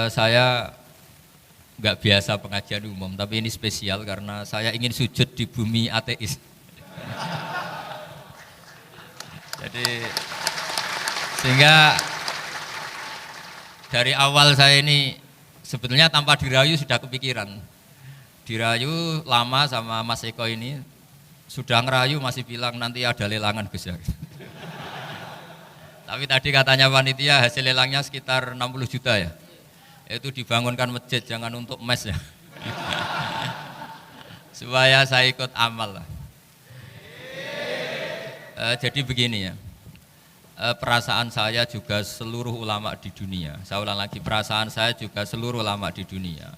Saya nggak biasa pengajian umum, tapi ini spesial karena saya ingin sujud di bumi ateis. Jadi sehingga dari awal saya ini sebetulnya tanpa dirayu sudah kepikiran. Dirayu lama sama Mas Eko ini, sudah ngerayu masih bilang nanti ada lelangan Gus ya. Tapi tadi katanya panitia hasil lelangnya sekitar 60 juta ya. Itu dibangunkan masjid, jangan untuk mes ya. Supaya saya ikut amal lah. Jadi begini ya, perasaan saya juga seluruh ulama di dunia, saya ulang lagi, perasaan saya juga seluruh ulama di dunia,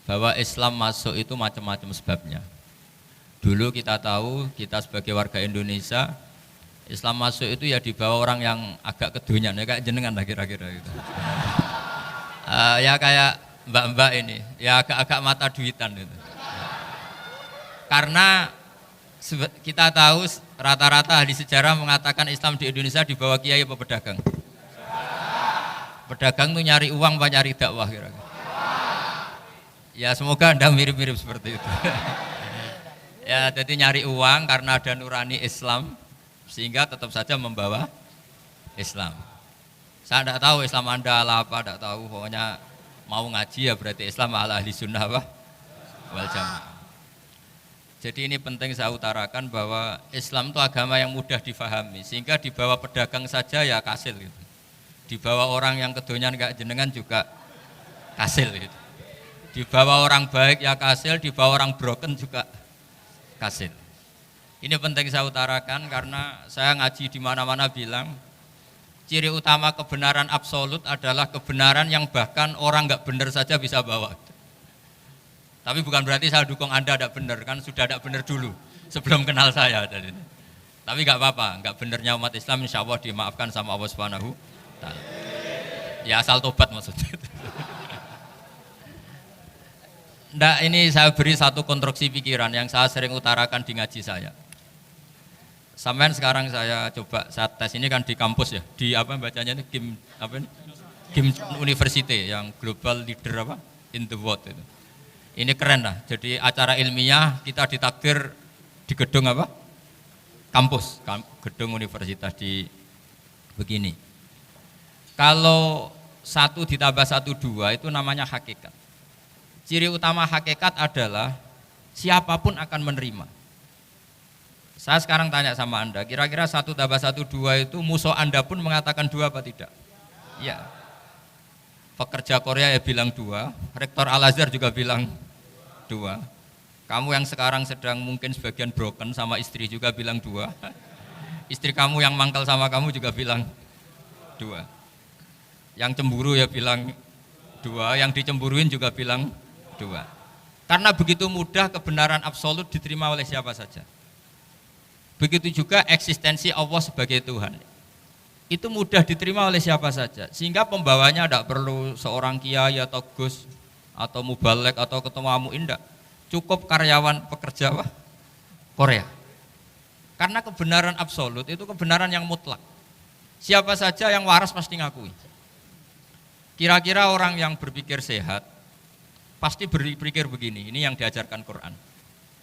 bahwa Islam masuk itu macam-macam sebabnya. Dulu kita tahu, kita sebagai warga Indonesia, Islam masuk itu ya dibawa orang yang agak kedonyan, ya kayak jenengan lah kira-kira gitu. Ya kayak mbak-mbak ini, ya agak-agak mata duitan gitu. Karena kita tahu rata-rata ahli sejarah mengatakan Islam di Indonesia dibawa kiai apa pedagang? Pedagang tuh nyari uang apa nyari dakwah kira-kira? Ya semoga Anda mirip-mirip seperti itu. Ya jadi nyari uang karena ada nurani Islam sehingga tetap saja membawa Islam. Saya tidak tahu Islam Anda ala apa, tidak tahu, pokoknya mau ngaji ya berarti Islam ala ahli sunnah apa? Wal jamaah. Jadi ini penting saya utarakan bahwa Islam itu agama yang mudah difahami, sehingga dibawa pedagang saja ya kasil gitu. Dibawa orang yang kedonyan kayak jenengan juga kasil gitu. Dibawa orang baik ya kasil, dibawa orang broken juga kasil. Ini penting saya utarakan karena saya ngaji di mana-mana bilang ciri utama kebenaran absolut adalah kebenaran yang bahkan orang nggak benar saja bisa bawa. Tapi bukan berarti saya dukung Anda tidak benar, kan sudah tidak benar dulu sebelum kenal saya. Tapi nggak apa-apa, nggak benarnya umat Islam insya Allah dimaafkan sama Allah Subhanahu Ta'ala. Ya asal tobat maksudnya. Nggak, ini saya beri satu konstruksi pikiran yang saya sering utarakan di ngaji saya. Sampai sekarang saya coba, saya tes ini kan di kampus ya, di apa bacanya ini GIM apa ini? GIM University yang Global Leader apa in the World itu. Ini keren lah, jadi acara ilmiah kita ditakdir di gedung apa? Kampus, gedung universitas di begini. Kalau 1 ditambah 1 2 itu namanya hakikat. Ciri utama hakikat adalah siapapun akan menerima. Saya sekarang tanya sama Anda, kira-kira 1 tambah 1 2 itu musuh Anda pun mengatakan 2 apa tidak? Ya. Pekerja Korea ya bilang 2, Rektor Al-Azhar juga bilang 2. Kamu yang sekarang sedang mungkin sebagian broken sama istri juga bilang 2. Istri kamu yang mangkal sama kamu juga bilang 2. Yang cemburu ya bilang 2, yang dicemburuin juga bilang 2. Karena begitu mudah kebenaran absolut diterima oleh siapa saja. Begitu juga eksistensi Allah sebagai Tuhan. Itu mudah diterima oleh siapa saja. Sehingga pembawanya tidak perlu seorang kiai atau gus atau mubalek atau ketua muin, tidak. Cukup karyawan pekerja apa? Korea. Karena kebenaran absolut itu kebenaran yang mutlak. Siapa saja yang waras pasti ngakui. Kira-kira orang yang berpikir sehat pasti berpikir begini, ini yang diajarkan Quran.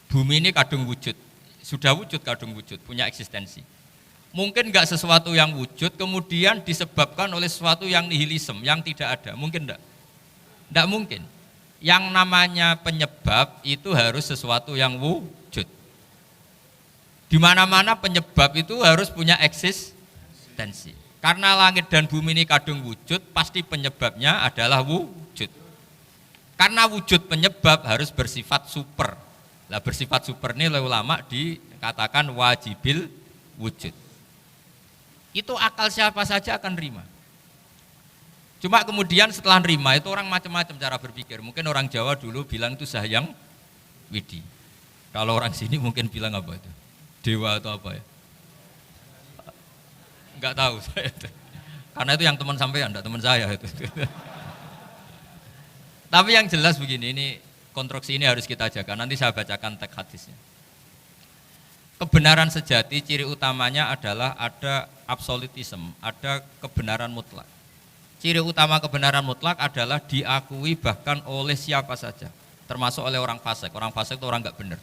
Bumi ini kadung wujud, sudah wujud kadung wujud, punya eksistensi. Mungkin enggak sesuatu yang wujud kemudian disebabkan oleh sesuatu yang nihilisme, yang tidak ada, mungkin enggak? Enggak mungkin. Yang namanya penyebab itu harus sesuatu yang wujud. Di mana-mana penyebab itu harus punya eksistensi. Karena langit dan bumi ini kadung wujud, pasti penyebabnya adalah wujud. Karena wujud penyebab harus bersifat super. Lah bersifat super ini oleh ulama dikatakan wajibil wujud. Itu akal siapa saja akan terima. Cuma kemudian setelah nerima itu orang macam-macam cara berpikir. Mungkin orang Jawa dulu bilang itu Sahyang Widi. Kalau orang sini mungkin bilang apa itu? Dewa atau apa ya? Enggak tahu saya. Karena itu yang teman sampean, enggak teman saya itu. Tapi yang jelas begini, ini konstruksi ini harus kita jaga. Nanti saya bacakan teks hadisnya. Kebenaran sejati ciri utamanya adalah ada absolutisme, ada kebenaran mutlak. Ciri utama kebenaran mutlak adalah diakui bahkan oleh siapa saja, termasuk oleh orang fasik. Orang fasik itu orang nggak benar.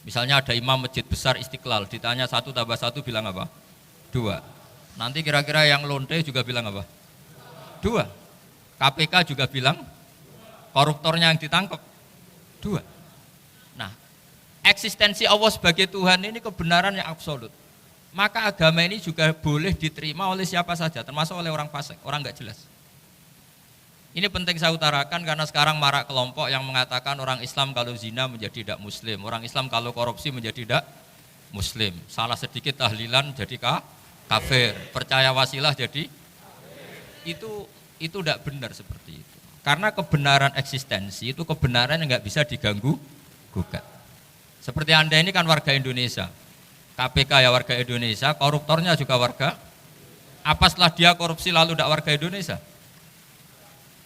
Misalnya ada imam masjid besar Istiqlal, ditanya 1+1 bilang apa? 2. Nanti kira-kira yang lonte juga bilang apa? 2. KPK juga bilang, koruptornya yang ditangkap 2. Nah, eksistensi Allah sebagai Tuhan ini kebenaran yang absolut. Maka agama ini juga boleh diterima oleh siapa saja, termasuk oleh orang fasik, orang nggak jelas. Ini penting saya utarakan karena sekarang marak kelompok yang mengatakan orang Islam kalau zina menjadi tidak muslim, orang Islam kalau korupsi menjadi tidak muslim. Salah sedikit tahlilan jadi kafir, percaya wasilah jadi itu tidak benar seperti itu. Karena kebenaran eksistensi itu kebenaran yang nggak bisa diganggu gugat. Seperti Anda ini kan warga Indonesia, KPK ya warga Indonesia, koruptornya juga warga. Apa setelah dia korupsi lalu tidak warga Indonesia?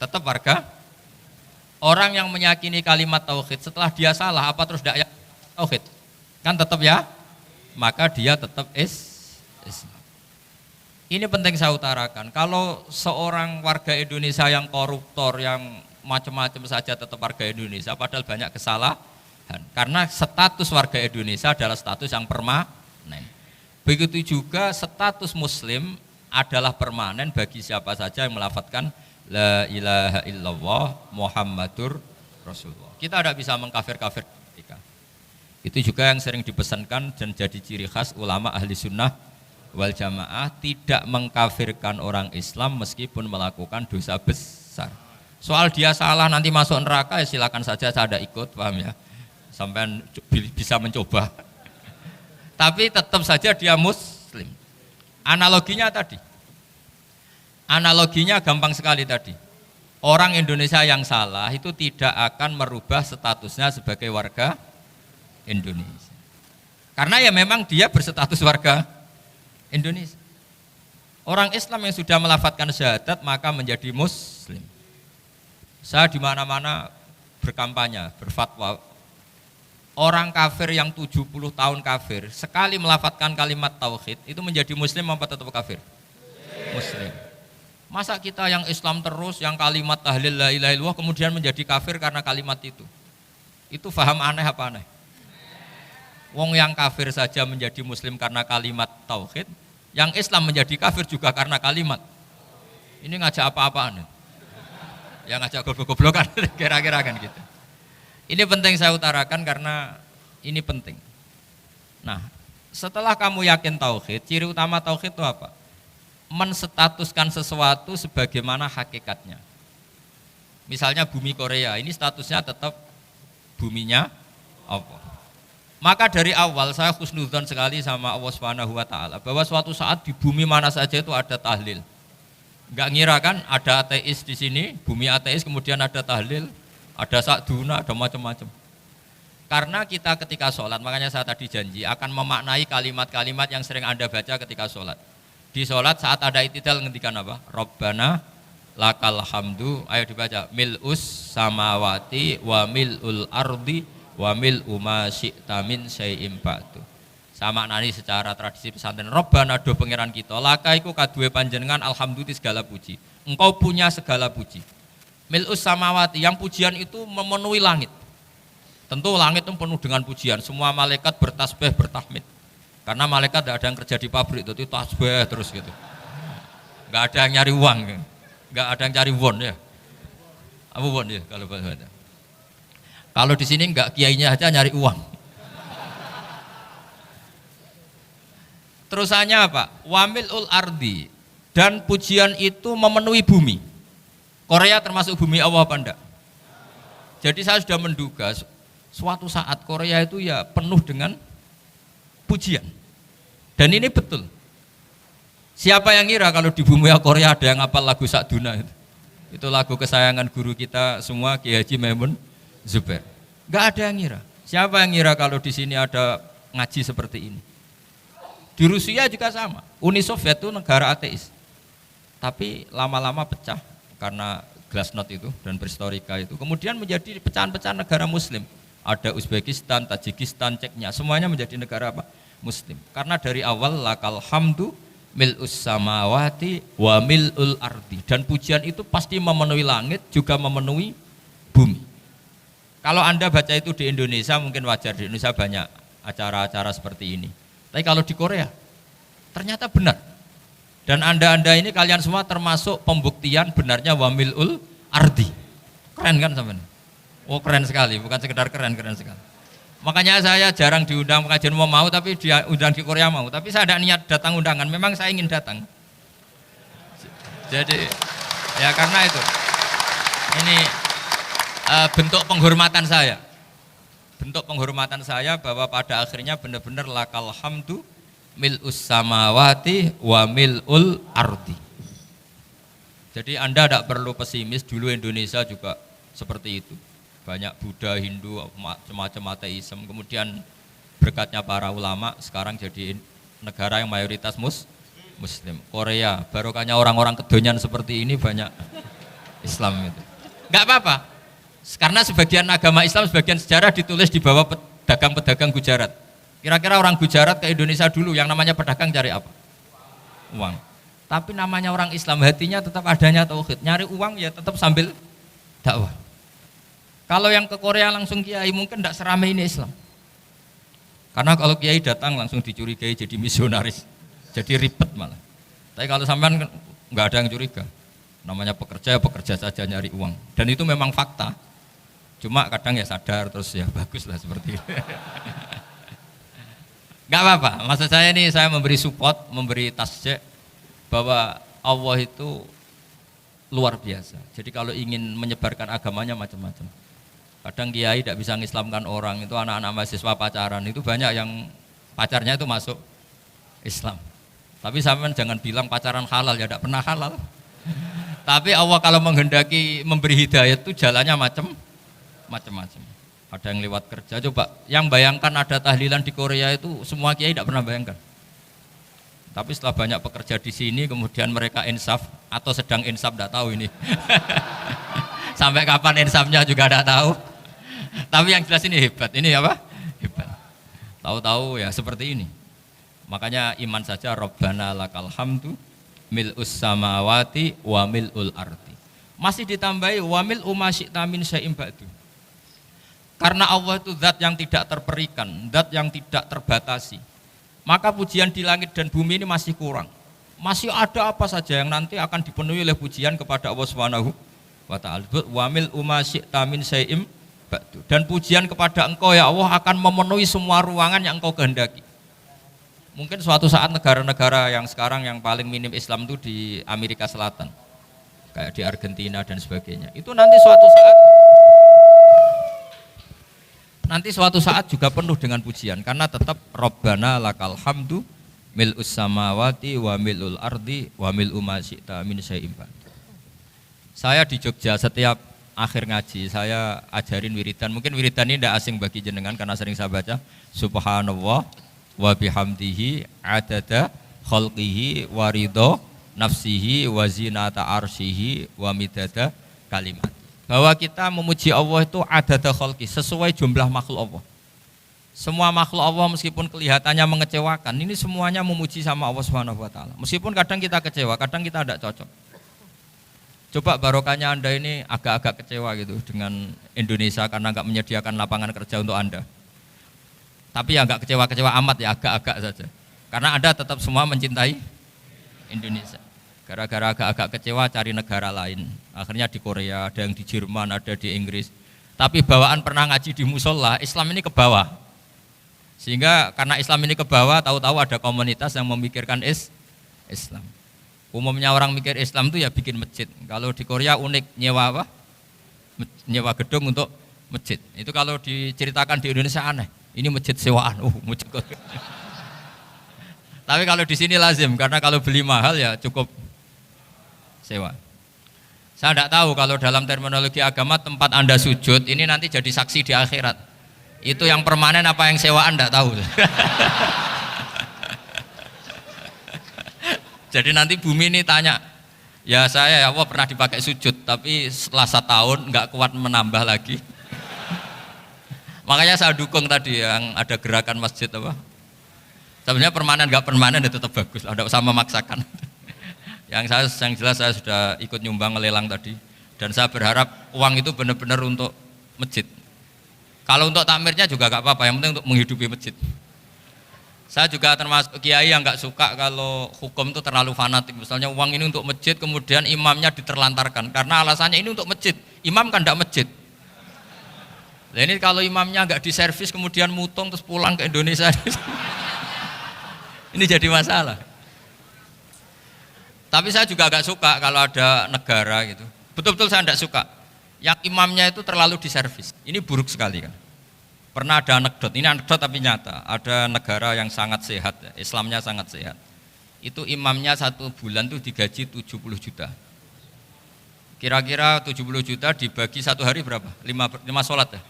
Tetap warga. Orang yang meyakini kalimat tauhid setelah dia salah apa terus tidak yakin tauhid? Kan tetap ya. Maka dia tetap Islam. Ini penting saya utarakan. Kalau seorang warga Indonesia yang koruptor, yang macam-macam saja tetap warga Indonesia, padahal banyak kesalahan. Karena status warga Indonesia adalah status yang permanen. Begitu juga status Muslim adalah permanen bagi siapa saja yang melafadzkan La ilaha illallah Muhammadur Rasulullah. Kita tidak bisa mengkafir-kafir mereka. Itu juga yang sering dipesankan dan jadi ciri khas ulama ahli sunnah wal jamaah, tidak mengkafirkan orang Islam meskipun melakukan dosa besar. Soal dia salah nanti masuk neraka ya silakan saja, saya ada ikut, paham ya? Sampai bisa mencoba. Tapi tetap saja dia muslim. Analoginya tadi. Analoginya gampang sekali tadi. Orang Indonesia yang salah itu tidak akan merubah statusnya sebagai warga Indonesia. Karena ya memang dia berstatus warga Indonesia. Orang Islam yang sudah melafadzkan syahadat maka menjadi muslim. Saya di mana-mana berkampanye, berfatwa. Orang kafir yang 70 tahun kafir, sekali melafadzkan kalimat tauhid itu menjadi muslim apa tetap kafir? Muslim. Masa kita yang Islam terus, yang kalimat tahlil la ilaha illallah kemudian menjadi kafir karena kalimat itu? Itu faham aneh apa aneh? Wong yang kafir saja menjadi muslim karena kalimat tauhid, yang Islam menjadi kafir juga karena kalimat. Ini ngajak apa-apaan? Ya ngajak goblok-goblokan kira-kira kan gitu. Ini penting saya utarakan karena ini penting. Nah, setelah kamu yakin tauhid, ciri utama tauhid itu apa? Menstatuskan sesuatu sebagaimana hakikatnya. Misalnya bumi Korea, ini statusnya tetap buminya Allah. Maka dari awal saya husnudzon sekali sama Allah Subhanahu wa taala bahwa suatu saat di bumi mana saja itu ada tahlil. Enggak ngira kan ada ateis di sini, bumi ateis kemudian ada tahlil, ada sakduna, ada macam-macam. Karena kita ketika sholat, makanya saya tadi janji akan memaknai kalimat-kalimat yang sering Anda baca ketika sholat. Di sholat saat ada itidal ngendikan apa? Rabbana lakal hamdu, ayo dibaca, mil'us samawati wa mil'ul ardi wa mil'u ma syi'ta min syai'im ba'du. Sama nani secara tradisi pesantren, Rabbana do pangeran kita, laka iku kaduwe panjenengan alhamdulillah segala puji. Engkau punya segala puji. Mil'us samawati, yang pujian itu memenuhi langit. Tentu langit itu penuh dengan pujian, semua malaikat bertasbih, bertahmid. Karena malaikat tidak ada yang kerja di pabrik, itu tasbih terus gitu. Nggak ada yang nyari uang, nggak ada yang cari won ya. Apa won ya kalau bahasa? Kalau di sini nggak kiainya aja nyari uang. Terusannya apa? Wamilul ardi, dan pujian itu memenuhi bumi. Korea termasuk bumi Allah apa enggak? Jadi saya sudah menduga suatu saat Korea itu ya penuh dengan pujian. Dan ini betul. Siapa yang ngira kalau di bumi Korea ada yang hafal lagu Sakduna itu? Itu lagu kesayangan guru kita semua, Ki Haji Maimun Zubair. Enggak ada yang ngira. Siapa yang ngira kalau di sini ada ngaji seperti ini? Di Rusia juga sama. Uni Soviet itu negara ateis. Tapi lama-lama pecah karena glasnost itu dan perestroika itu. Kemudian menjadi pecahan-pecahan negara muslim. Ada Uzbekistan, Tajikistan, Ceknya, semuanya menjadi negara apa? Muslim. Karena dari awal lakal hamdu mil'us samawati wa mil'ul ardi. Dan pujian itu pasti memenuhi langit, juga memenuhi bumi. Kalau Anda baca itu di Indonesia, mungkin wajar, di Indonesia banyak acara-acara seperti ini. Tapi kalau di Korea, ternyata benar. Dan Anda ini kalian semua termasuk pembuktian benarnya wa mil'ul ardi. Keren kan sampean? Oh keren sekali, bukan sekedar keren, keren sekali. Makanya saya jarang diundang pengajian mau, tapi dia undang di Korea mau. Tapi saya ada niat datang undangan, memang saya ingin datang. Jadi ya karena itu, ini bentuk penghormatan saya. Bentuk penghormatan saya bahwa pada akhirnya benar-benar lakal hamdu mil'us samawati wa mil'ul ardi. Jadi Anda tidak perlu pesimis, dulu Indonesia juga seperti itu. Banyak Buddha, Hindu, semacam ateisme. Kemudian berkatnya para ulama sekarang jadi negara yang mayoritas Muslim. Korea, barokahnya orang-orang kedonyan seperti ini banyak Islam itu. Enggak apa-apa. Karena sebagian agama Islam, sebagian sejarah ditulis di bawah pedagang-pedagang Gujarat. Kira-kira orang Gujarat ke Indonesia dulu yang namanya pedagang cari apa? Uang. Tapi namanya orang Islam, hatinya tetap adanya tauhid. Nyari uang ya tetap sambil dakwah. Kalau yang ke Korea langsung kiai mungkin tidak seramai ini Islam. Karena kalau kiai datang langsung dicurigai jadi misionaris, jadi ribet malah. Tapi kalau sampean nggak ada yang curiga. Namanya pekerja, pekerja saja nyari uang. Dan itu memang fakta. Cuma kadang ya sadar terus ya bagus lah seperti itu. Nggak apa-apa. Maksud saya ini saya memberi support, memberi tasjek bahwa Allah itu luar biasa. Jadi kalau ingin menyebarkan agamanya macam-macam. Kadang kiai tidak bisa mengislamkan orang, itu anak-anak mahasiswa pacaran, itu banyak yang pacarnya itu masuk Islam. Tapi sampean jangan bilang pacaran halal, ya tidak pernah halal. Tapi Allah kalau menghendaki memberi hidayah itu jalannya macam-macam. Ada yang lewat kerja, coba yang bayangkan ada tahlilan di Korea itu semua kiai tidak pernah bayangkan. Tapi setelah banyak pekerja di sini, kemudian mereka insaf atau sedang insaf, tidak tahu ini. Sampai kapan insafnya juga tidak tahu. Tapi yang jelas ini hebat. Ini apa? Hebat. Tahu-tahu ya seperti ini. Makanya iman saja Rabbana lakal hamdu mil'us samawati wa mil'ul ardi. Masih ditambahi wa mil'u ma syi'ta min syai'in ba'du. Karena Allah itu zat yang tidak terperikan, zat yang tidak terbatasi. Maka pujian di langit dan bumi ini masih kurang. Masih ada apa saja yang nanti akan dipenuhi oleh pujian kepada Allah Subhanahu wa ta'ala. Wa mil'u ma syi'ta min syai'in ba'du. Dan pujian kepada Engkau ya Allah akan memenuhi semua ruangan yang Engkau kehendaki. Mungkin suatu saat negara-negara yang sekarang yang paling minim Islam itu di Amerika Selatan, kayak di Argentina dan sebagainya. Itu nanti suatu saat juga penuh dengan pujian, karena tetap Rabbana lakal hamdu mil'us samawati wa mil'ul ardi wa mil'u ma syi'ta min syai'in ba'd. Saya di Jogja setiap akhir ngaji saya ajarin wiridan. Mungkin wiridan ini tidak asing bagi jenengan karena sering saya baca. Subhanallah wa bihamdihi adada khalqihi wa ridho nafsihi wa zinata arsyihi wa midada kalimat. Bahwa kita memuji Allah itu adada khalqi, sesuai jumlah makhluk Allah. Semua makhluk Allah meskipun kelihatannya mengecewakan, ini semuanya memuji sama Allah Subhanahu wa taala. Meskipun kadang kita kecewa, kadang kita tidak cocok. Coba barokahnya Anda ini agak-agak kecewa gitu dengan Indonesia karena enggak menyediakan lapangan kerja untuk Anda. Tapi ya enggak kecewa-kecewa amat ya, agak-agak saja. Karena Anda tetap semua mencintai Indonesia. Gara-gara agak-agak kecewa cari negara lain. Akhirnya di Korea, ada yang di Jerman, ada di Inggris. Tapi bawaan pernah ngaji di musola, Islam ini ke bawah. Sehingga karena Islam ini ke bawah, tahu-tahu ada komunitas yang memikirkan Islam. Umumnya orang mikir Islam itu ya bikin masjid. Kalau di Korea unik, nyewa apa? Nyewa gedung untuk masjid. Itu kalau diceritakan di Indonesia aneh. Ini masjid sewaan. Masjid. Tapi kalau di sini lazim, karena kalau beli mahal ya cukup sewa. Saya tidak tahu kalau dalam terminologi agama tempat Anda sujud ini nanti jadi saksi di akhirat. Itu yang permanen apa yang sewaan tidak tahu. Jadi nanti bumi ini tanya, ya saya ya Allah pernah dipakai sujud, tapi setelah 1 tahun nggak kuat menambah lagi. Makanya saya dukung tadi yang ada gerakan masjid apa? Sebenarnya permanen nggak permanen itu tetap bagus, tidak usah memaksakan. Yang jelas saya sudah ikut nyumbang lelang tadi, dan saya berharap uang itu benar-benar untuk masjid. Kalau untuk takmirnya juga nggak apa-apa, yang penting untuk menghidupi masjid. Saya juga termasuk kiai yang nggak suka kalau hukum itu terlalu fanatik. Misalnya uang ini untuk masjid, kemudian imamnya diterlantarkan karena alasannya ini untuk masjid. Imam kan tidak masjid. Nah ini kalau imamnya nggak diservis kemudian mutung terus pulang ke Indonesia, ini jadi masalah. Tapi saya juga agak suka kalau ada negara gitu. Betul-betul saya tidak suka yang imamnya itu terlalu diservis. Ini buruk sekali kan. Pernah ada anekdot, ini anekdot tapi nyata. Ada negara yang sangat sehat, Islamnya sangat sehat. Itu imamnya 1 bulan tuh digaji 70 juta. Kira-kira 70 juta dibagi 1 hari berapa? 5 sholat ya?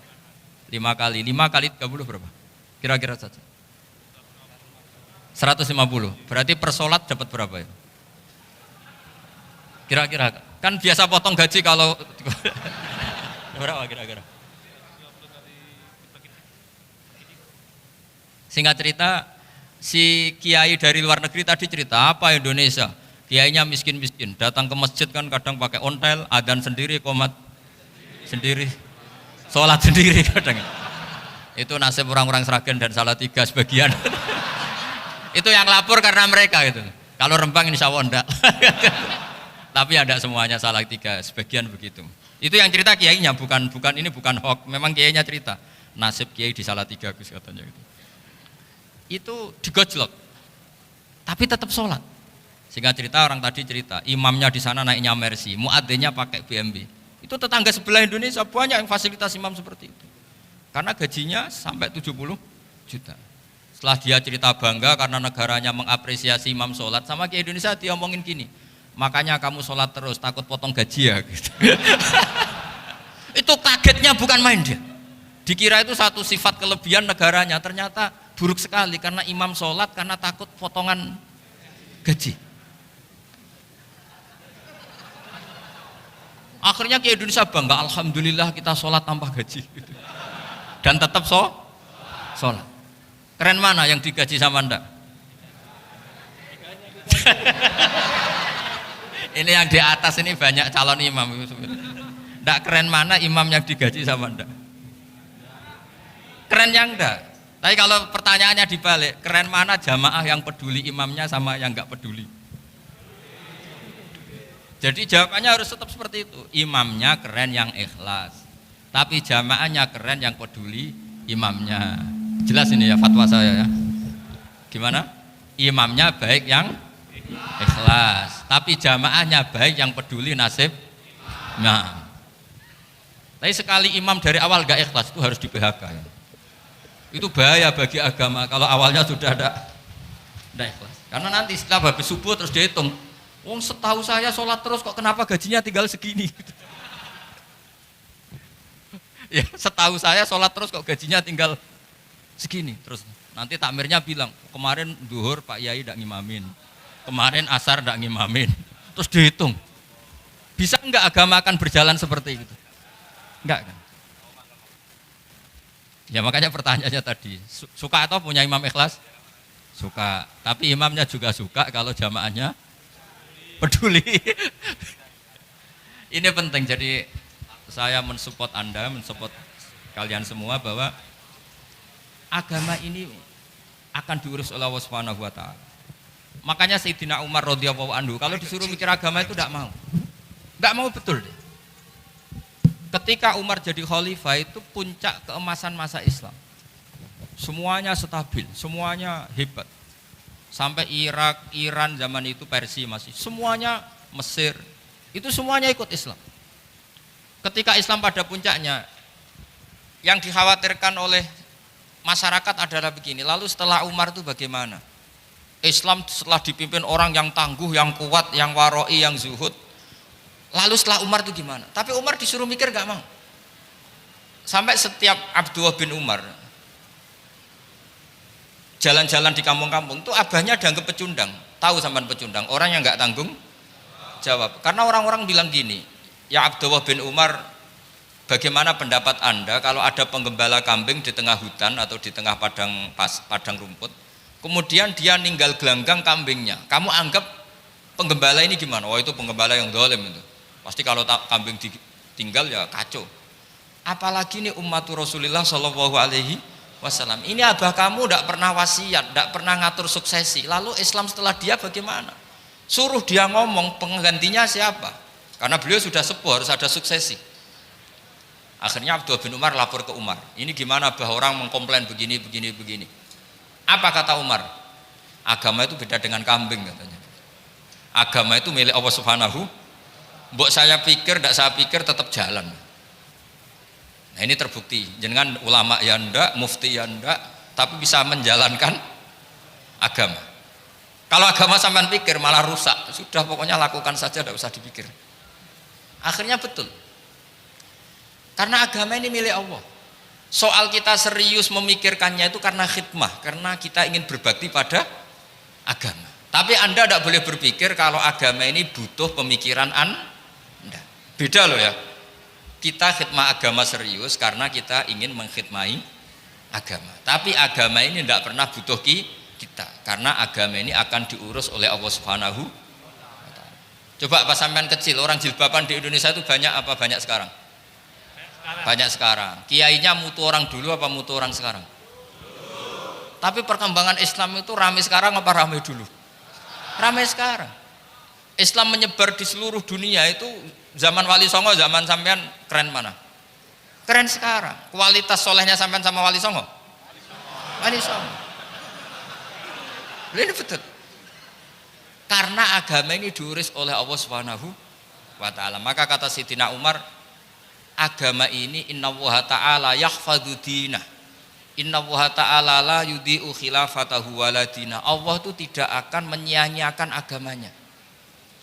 5 kali 30 berapa? Kira-kira saja. 150. Berarti per sholat dapat berapa ya? Kira-kira. Kan biasa potong gaji kalau berapa kira-kira? Singkat cerita, si kiai dari luar negeri tadi cerita apa Indonesia? Kiainya miskin-miskin, datang ke masjid kan kadang pakai ontel, adzan sendiri, qomat sendiri, sholat sendiri kadang. Itu nasib orang-orang Sragen dan Salatiga sebagian. Itu yang lapor karena mereka itu. Kalau Rembang insya Allah enggak. Tapi ada semuanya Salatiga, sebagian begitu. Itu yang cerita kiainya, bukan hoax, memang kiainya cerita. Nasib kiai di Salatiga katanya gitu. Itu digojlok, tapi tetap sholat. Sehingga cerita orang tadi cerita, imamnya di sana naiknya Mercy, muadzinnya pakai BMW. Itu tetangga sebelah Indonesia banyak yang fasilitas imam seperti itu. Karena gajinya sampai 70 juta. Setelah dia cerita bangga karena negaranya mengapresiasi imam sholat, sama Kiai Indonesia dia omongin gini, makanya kamu sholat terus, takut potong gaji ya. Gitu. Itu kagetnya bukan main dia. Dikira itu satu sifat kelebihan negaranya, ternyata buruk sekali karena imam sholat karena takut potongan gaji. Akhirnya Kiai Indonesia bangga, alhamdulillah kita sholat tanpa gaji dan tetap sholat. Keren mana yang digaji sama Anda? Ini yang di atas ini banyak calon imam. Nggak keren mana imam yang digaji sama Anda? Keren yang enggak. Tapi kalau pertanyaannya dibalik, keren mana jamaah yang peduli imamnya sama yang enggak peduli? Jadi jawabannya harus tetap seperti itu. Imamnya keren yang ikhlas, tapi jamaahnya keren yang peduli imamnya. Jelas ini ya fatwa saya ya. Gimana? Imamnya baik yang ikhlas, tapi jamaahnya baik yang peduli nasib. Nah, tapi sekali imam dari awal enggak ikhlas itu harus di PHK ya. Itu bahaya bagi agama kalau awalnya sudah ada ikhlas. Karena nanti setelah habis subuh terus dihitung, wong setahu saya sholat terus kok kenapa gajinya tinggal segini? Ya setahu saya sholat terus kok gajinya tinggal segini. Terus nanti takmirnya bilang, kemarin duhur Pak Yai tidak ngimamin, kemarin asar tidak ngimamin. Terus dihitung, bisa enggak agama akan berjalan seperti itu? Enggak kan? Ya makanya pertanyaannya tadi, suka atau punya imam ikhlas? Suka, tapi imamnya juga suka kalau jamaahnya peduli. Ini penting, jadi saya mensupport Anda, mensupport kalian semua bahwa agama ini akan diurus oleh Allah Subhanahu wa taala. Makanya Sayyidina Umar radhiyallahu anhu kalau disuruh mikir agama itu tidak mau. Enggak mau betul deh. Ketika Umar jadi khalifah itu puncak keemasan masa Islam. Semuanya stabil, semuanya hebat. Sampai Irak, Iran zaman itu Persia masih, semuanya Mesir, itu semuanya ikut Islam. Ketika Islam pada puncaknya, yang dikhawatirkan oleh masyarakat adalah begini, lalu setelah Umar itu bagaimana? Islam setelah dipimpin orang yang tangguh, yang kuat, yang waroi, yang zuhud, lalu setelah Umar itu gimana? Tapi Umar disuruh mikir gak mau. Sampai setiap Abdullah bin Umar jalan-jalan di kampung-kampung itu abahnya dianggap pecundang. Tahu sampean pecundang? Orang yang gak tanggung jawab. Karena orang-orang bilang gini, ya Abdullah bin Umar, bagaimana pendapat Anda kalau ada penggembala kambing di tengah hutan atau di tengah padang rumput, kemudian dia ninggal gelanggang kambingnya, kamu anggap penggembala ini gimana? Oh itu penggembala yang dolim itu, pasti kalau kambing ditinggal ya kacau. Apalagi ini umat Rasulullah Shallallahu Alaihi Wasallam. Ini abah kamu tidak pernah wasiat, tidak pernah ngatur suksesi. Lalu Islam setelah dia bagaimana? Suruh dia ngomong penggantinya siapa? Karena beliau sudah sepuh, harus ada suksesi. Akhirnya Abdullah bin Umar lapor ke Umar. Ini gimana bah orang mengkomplain begini. Apa kata Umar? Agama itu beda dengan kambing katanya. Agama itu milik Allah Subhanahu. Mbok saya pikir, tidak saya pikir tetap jalan. Nah ini terbukti. Jangan ulama ya ndak, mufti ya ndak, tapi bisa menjalankan agama. Kalau agama sampean pikir malah rusak. Sudah pokoknya lakukan saja, tidak usah dipikir. Akhirnya betul. Karena agama ini milik Allah. Soal kita serius memikirkannya itu karena khidmah, karena kita ingin berbakti pada agama. Tapi Anda tidak boleh berpikir kalau agama ini butuh pemikiran Anda. Beda loh ya. Kita khidmah agama serius karena kita ingin mengkhidmati agama. Tapi agama ini tidak pernah butuh kita, karena agama ini akan diurus oleh Allah Subhanahu wa Ta'ala. Coba pas sampean kecil, orang jilbaban di Indonesia itu banyak apa banyak sekarang? Banyak sekarang. Kiainya mutu orang dulu apa mutu orang sekarang? Tapi perkembangan Islam itu ramai sekarang apa ramai dulu? Ramai sekarang. Islam menyebar di seluruh dunia itu zaman Wali Songo, zaman sampean keren mana? Keren sekarang. Kualitas solehnya sampean sama Wali Songo? Wali Songo. Ini betul. Karena agama ini diurus oleh Allah Subhanahu wa Ta'ala. Maka kata Sayyidina Umar, agama ini innallaha ta'ala yahfadhu dinah, innallaha ta'ala la yudhi'u khilafatahu waladina. Allah itu tidak akan menyia-nyiakan agamanya.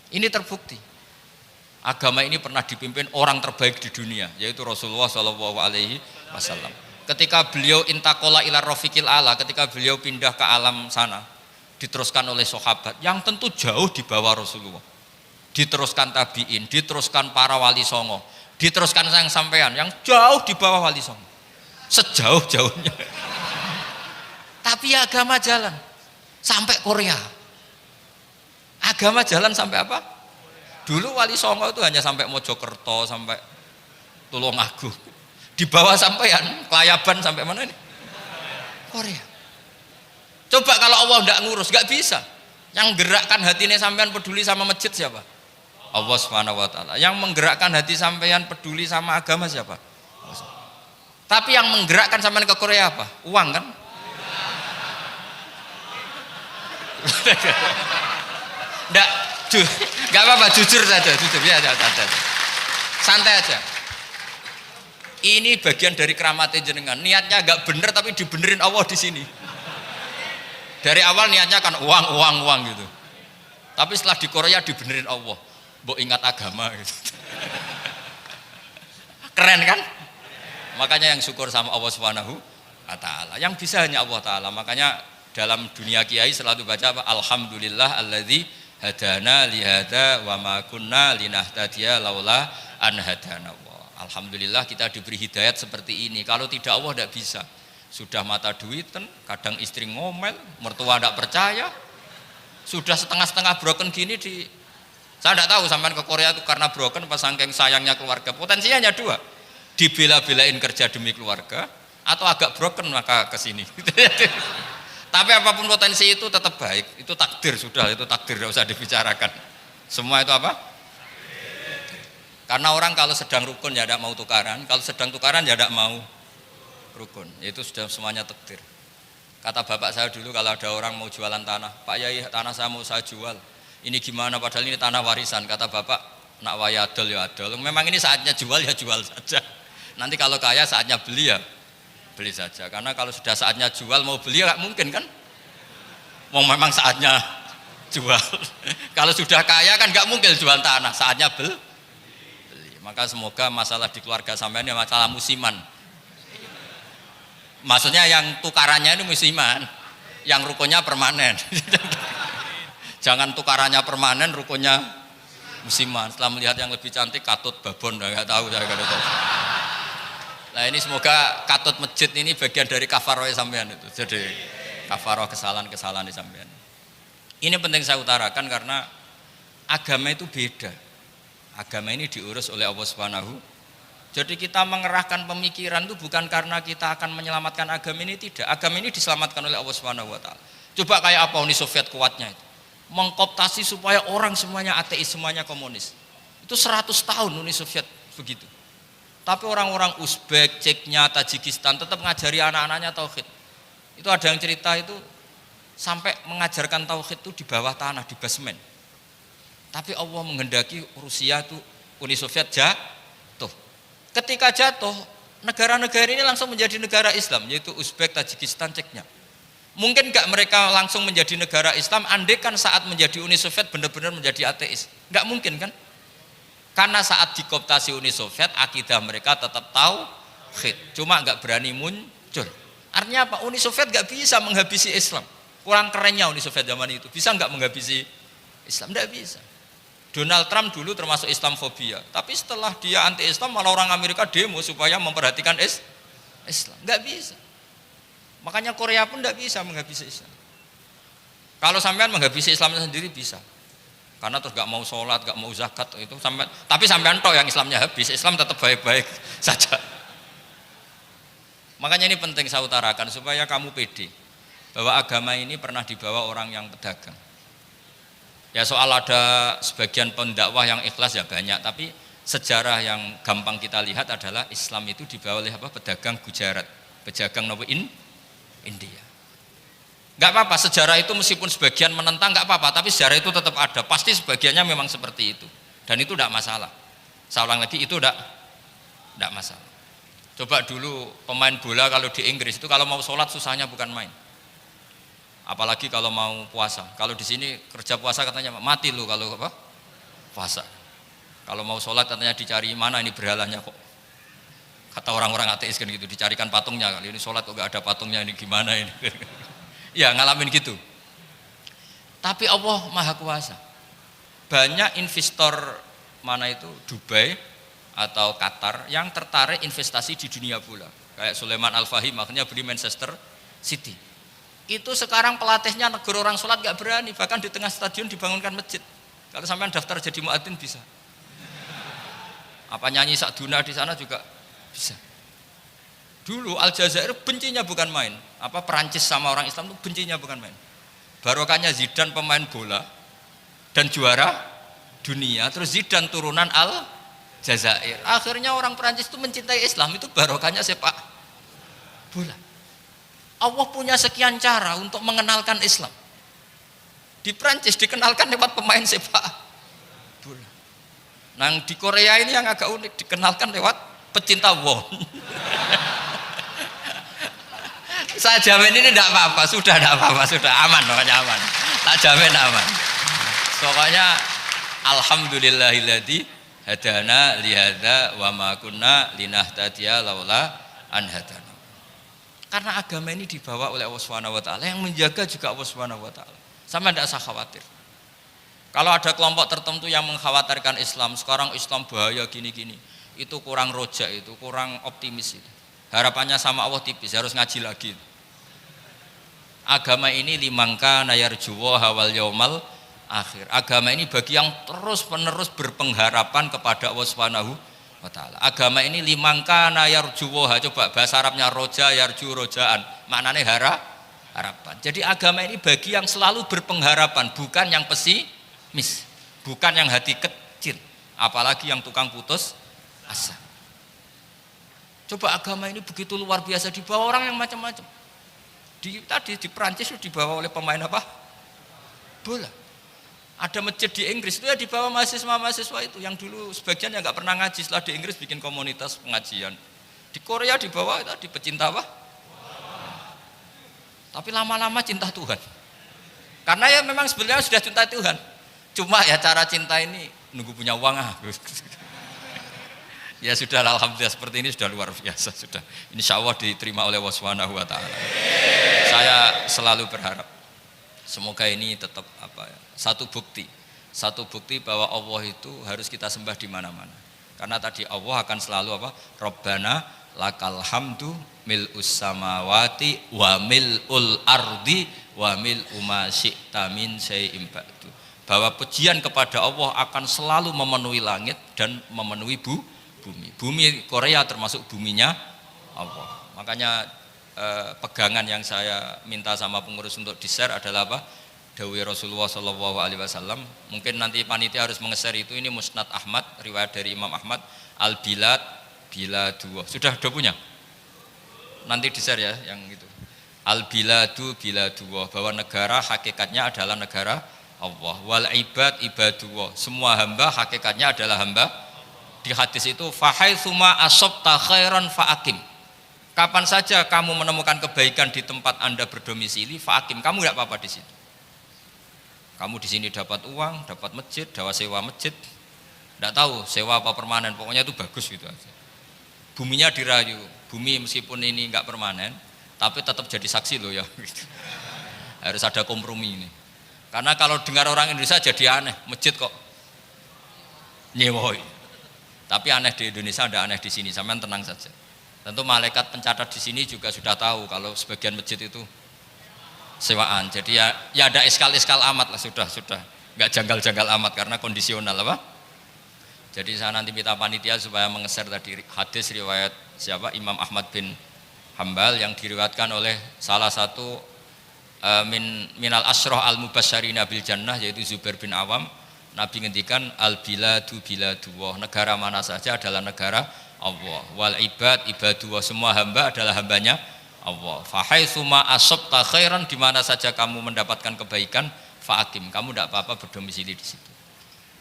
Ini terbukti. Agama ini pernah dipimpin orang terbaik di dunia, yaitu Rasulullah Shallallahu Alaihi Wasallam. Ketika beliau intaqala ila rafiqil ala, ketika beliau pindah ke alam sana, diteruskan oleh sahabat yang tentu jauh di bawah Rasulullah, diteruskan tabiin, diteruskan para wali songo, diteruskan sang sampean yang jauh di bawah Wali Songo, sejauh-jauhnya. Tapi agama jalan sampai Korea. Agama jalan sampai apa? Dulu Wali Songo itu hanya sampai Mojokerto, sampai Tulungagung. Di bawah sampean, Klayaban sampai mana ini? Korea. Coba kalau Allah tidak ngurus, nggak bisa. Yang gerakkan hatinya sampean peduli sama masjid siapa? Allah Subhanahu wa Ta'ala. Yang menggerakkan hati sampean peduli sama agama siapa? Tapi yang menggerakkan sampean ke Korea apa? Uang kan? Enggak apa-apa, jujur saja, jujur ya, santai aja. Ini bagian dari keramatnya jenengan. Niatnya agak bener tapi dibenerin Allah di sini. Dari awal niatnya kan uang gitu. Tapi setelah di Korea dibenerin Allah. Mbok ingat agama gitu. Keren kan? Makanya yang syukur sama Allah Subhanahu wa Ta'ala. Yang bisa hanya Allah Ta'ala. Makanya dalam dunia kiai selalu baca apa? Alhamdulillah alladzi hadana lihada wa ma kunna linahtadiya laula an hadana Allah. Alhamdulillah kita diberi hidayat seperti ini. Kalau tidak Allah tidak bisa. Sudah mata duitan, kadang istri ngomel, mertua tidak percaya. Sudah setengah-setengah broken gini saya tidak tahu sampai ke Korea itu karena broken pas saking sayangnya keluarga. Potensinya hanya dua, dibela-belain kerja demi keluarga, atau agak broken maka ke sini. Tapi apapun potensi itu tetap baik, itu takdir sudah, itu takdir tidak usah dibicarakan. Semua itu apa? Karena orang kalau sedang rukun ya tidak mau tukaran, kalau sedang tukaran ya tidak mau rukun. Itu sudah semuanya takdir. Kata bapak saya dulu kalau ada orang mau jualan tanah, Pak Yai tanah saya mau saya jual. Ini gimana padahal ini tanah warisan. Kata bapak, nak waya adol ya adol. Memang ini saatnya jual ya jual saja. Nanti kalau kaya saatnya beli ya beli saja. Karena kalau sudah saatnya jual mau beli ya nggak mungkin kan? Mau memang saatnya jual. Kalau sudah kaya kan nggak mungkin jual tanah. Saatnya beli. Maka semoga masalah di keluarga sampean ya masalah musiman. Maksudnya yang tukarannya ini musiman, yang rukunnya permanen. Jangan tukarannya permanen, rukunnya musiman. Setelah melihat yang lebih cantik, katut babon, nggak tahu saya kalau tahu. Nah ini semoga katut masjid ini bagian dari kafaroh sampean itu. Jadi kafaroh kesalahan-kesalahan di sampean. Ini penting saya utarakan karena agama itu beda. Agama ini diurus oleh Allah Subhanahu. Jadi kita mengerahkan pemikiran itu bukan karena kita akan menyelamatkan agama ini, tidak. Agama ini diselamatkan oleh Allah Subhanahu wa taala. Coba kayak apa Uni Soviet kuatnya itu. Mengkooptasi supaya orang semuanya ateis, semuanya komunis. Itu 100 tahun Uni Soviet begitu. Tapi orang-orang Uzbek, Ceknya, Tajikistan tetap ngajari anak-anaknya tauhid. Itu ada yang cerita itu sampai mengajarkan tauhid itu di bawah tanah, di basement. Tapi Allah menghendaki Rusia itu Uni Soviet jatuh. Ketika jatuh, negara-negara ini langsung menjadi negara Islam, yaitu Uzbek, Tajikistan, Ceknya. Mungkin enggak mereka langsung menjadi negara Islam, andai kan saat menjadi Uni Soviet benar-benar menjadi ateis. Enggak mungkin kan? Karena saat dikooptasi Uni Soviet, akidah mereka tetap tauhid, cuma enggak berani muncul. Artinya apa? Uni Soviet enggak bisa menghabisi Islam. Kurang kerennya Uni Soviet zaman itu, bisa enggak menghabisi Islam? Enggak bisa. Donald Trump dulu termasuk Islamfobia, tapi setelah dia anti-Islam malah orang Amerika demo supaya memperhatikan Islam. Enggak bisa. Makanya Korea pun enggak bisa menghabisi Islam. Kalau sampean menghabisi Islam sendiri bisa. Karena terus gak mau sholat, gak mau zakat itu sampai, tapi sampean tok yang Islamnya habis, Islam tetap baik-baik saja. Makanya ini penting saya utarakan supaya kamu pede bahwa agama ini pernah dibawa orang yang pedagang. Ya soal ada sebagian pendakwah yang ikhlas ya banyak, tapi sejarah yang gampang kita lihat adalah Islam itu dibawa oleh pedagang Gujarat, pedagang India. Enggak apa-apa, sejarah itu meskipun sebagian menentang enggak apa-apa, tapi sejarah itu tetap ada. Pasti sebagiannya memang seperti itu. Dan itu enggak masalah. Saya ulang lagi, itu enggak masalah. Coba dulu pemain bola kalau di Inggris itu kalau mau sholat susahnya bukan main. Apalagi kalau mau puasa. Kalau di sini kerja puasa katanya mati lu kalau puasa. Kalau mau sholat katanya dicari mana ini berhalanya kok. Kata orang-orang ateis kan gitu, dicarikan patungnya. Kali ini sholat kok enggak ada patungnya, ini gimana ini. Ya ngalamin gitu. Tapi Allah Maha Kuasa. Banyak investor mana itu Dubai atau Qatar yang tertarik investasi di dunia bola. Kayak Sulaiman Al-Fahim makanya beli Manchester City. Itu sekarang pelatihnya negara orang sholat gak berani, bahkan di tengah stadion dibangunkan masjid. Kalau sampean daftar jadi muadzin bisa. Apa nyanyi sakduna di sana juga bisa. Dulu Aljazair bencinya bukan main. Apa Perancis sama orang Islam itu bencinya bukan main. Barokahnya Zidane pemain bola dan juara dunia, terus Zidane turunan Aljazair. Akhirnya orang Perancis itu mencintai Islam, itu barokahnya sepak bola. Allah punya sekian cara untuk mengenalkan Islam. Di Perancis dikenalkan lewat pemain sepak bola. Nah di Korea ini yang agak unik, dikenalkan lewat pecinta won. Saya jamin ini tidak apa-apa, sudah tidak apa-apa, sudah aman, pokoknya aman. Tak jamin aman. Pokoknya alhamdulillahilladzi hadana lihada wa ma kunna linahtadiya laula an hadana. Karena agama ini dibawa oleh Allah Subhanahu wa taala, yang menjaga juga Allah Subhanahu wa taala. Sama tidak usah khawatir. Kalau ada kelompok tertentu yang mengkhawatirkan Islam, sekarang Islam bahaya gini-gini, itu kurang rojak, itu kurang optimis itu. Harapannya sama Allah tipis, harus ngaji lagi. Agama ini limangka nayarjuwa wal yaumal akhir. Agama ini bagi yang terus-menerus berpengharapan kepada Allah Subhanahu wa taala. Agama ini limangka nayarjuwa, coba bahasa Arabnya roja yarju rojaan. Maknanya harapan. Jadi agama ini bagi yang selalu berpengharapan, bukan yang pesimis, bukan yang hati kecil, apalagi yang tukang putus asa. Coba agama ini begitu luar biasa dibawa orang yang macam-macam. Tadi di Perancis itu dibawa oleh pemain apa? Bola. Ada masjid di Inggris itu ya dibawa mahasiswa-mahasiswa itu yang dulu sebagian yang nggak pernah ngaji, setelah di Inggris bikin komunitas pengajian. Di Korea dibawa tadi pecinta apa? Tapi lama-lama cinta Tuhan. Karena ya memang sebenarnya sudah cinta Tuhan. Cuma ya cara cinta ini nunggu punya uang Ya sudah, alhamdulillah seperti ini sudah luar biasa sudah. Insya Allah diterima oleh Allah Subhanahu wa taala. Saya selalu berharap semoga ini tetap satu bukti bahwa Allah itu harus kita sembah di mana-mana. Karena tadi Allah akan selalu Rabbana lakal hamdu mil'us samawati wa mil'ul ardi wa mil'u ma syi'ta min syai'in ba'du. Bahwa pujian kepada Allah akan selalu memenuhi langit dan memenuhi bumi. Bumi Korea termasuk buminya Allah. Makanya pegangan yang saya minta sama pengurus untuk di-share adalah apa? Dawai Rasulullah SAW. Mungkin nanti panitia harus menge-share itu. Ini Musnad Ahmad, riwayat dari Imam Ahmad. Al-bilad biladullah. Sudah punya? Nanti di-share ya yang itu. Al-biladu biladullah, bahwa negara hakikatnya adalah negara Allah. Wal ibad ibadullah, semua hamba hakikatnya adalah hamba. Di hadis itu fahaitsuma asabta khairan faakim. Kapan saja kamu menemukan kebaikan di tempat Anda berdomisili, faakim, kamu tidak apa-apa di situ. Kamu di sini dapat uang, dapat masjid, dapat sewa masjid. Tidak tahu sewa apa permanen, pokoknya itu bagus gitu aja. Buminya dirayu, bumi meskipun ini enggak permanen, tapi tetap jadi saksi loh ya. Harus ada kompromi ini. Karena kalau dengar orang Indonesia jadi aneh, masjid kok nyewoi. Tapi aneh di Indonesia, ada aneh di sini, sampean tenang saja. Tentu malaikat pencatat di sini juga sudah tahu kalau sebagian masjid itu sewaan. Jadi ya ada iskal-iskal amat lah, sudah. Enggak janggal-janggal amat karena kondisional apa? Jadi saya nanti minta panitia supaya menge-share tadi hadis riwayat siapa? Imam Ahmad bin Hambal yang diriwayatkan oleh salah satu minal asroh al-mubasysyirina bil jannah, yaitu Zubair bin Awam. Nabi ngendikan al-biladu biladullah, negara mana saja adalah negara Allah. Wal ibad ibadullah, semua hamba adalah hambanya Allah. Fa haitsuma asabta khairan, di mana saja kamu mendapatkan kebaikan, fa'akim, kamu tidak apa-apa berdomisili di situ.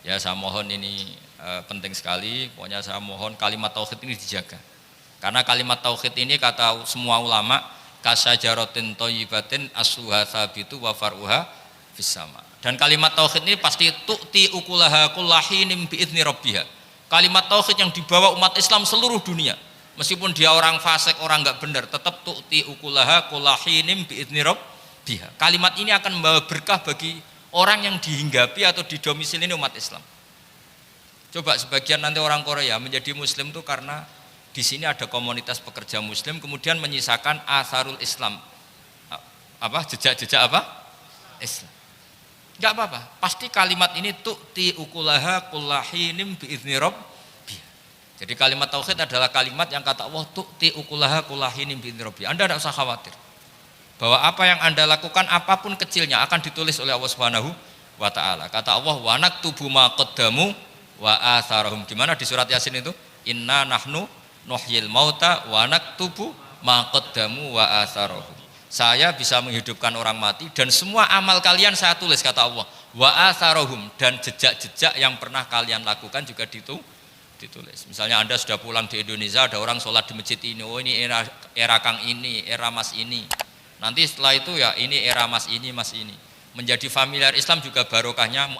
Ya, saya mohon ini penting sekali. Pokoknya saya mohon kalimat tauhid ini dijaga. Karena kalimat tauhid ini kata semua ulama kasajaratin thayyibatin asluha tsabitu wa far'uha fis sama. Dan kalimat tauhid ini pasti tu'ti ukulaha kullahinim bi'izni rabbiha. Kalimat tauhid yang dibawa umat Islam seluruh dunia. Meskipun dia orang fasik, orang enggak benar, tetap tu'ti ukulaha kullahinim bi'izni rabbiha. Kalimat ini akan membawa berkah bagi orang yang dihinggapi atau didomisili umat Islam. Coba sebagian nanti orang Korea menjadi muslim itu karena di sini ada komunitas pekerja muslim, kemudian menyisakan atharul Islam. Apa? Jejak-jejak apa? Islam. Enggak apa-apa. Pasti kalimat ini tu'ti ukulaha kullahinim bi'izni rabbiha. Jadi kalimat tauhid adalah kalimat yang kata Allah tu'ti ukulaha kullahinim bi'izni rabbiha. Anda tidak usah khawatir bahwa apa yang Anda lakukan apapun kecilnya akan ditulis oleh Allah Subhanahu wa taala. Kata Allah wa naktubu ma qaddamu wa atharahum. Gimana di surat Yasin itu? Inna nahnu nuhyil mauta wa naktubu ma qaddamu wa atharahum. Saya bisa menghidupkan orang mati dan semua amal kalian saya tulis, kata Allah. Wa atharahum, dan jejak-jejak yang pernah kalian lakukan juga ditulis. Misalnya Anda sudah pulang di Indonesia, ada orang sholat di masjid ini, oh ini era Kang ini, era Mas ini. Nanti setelah itu ya ini era Mas ini. Menjadi familiar Islam juga barokahnya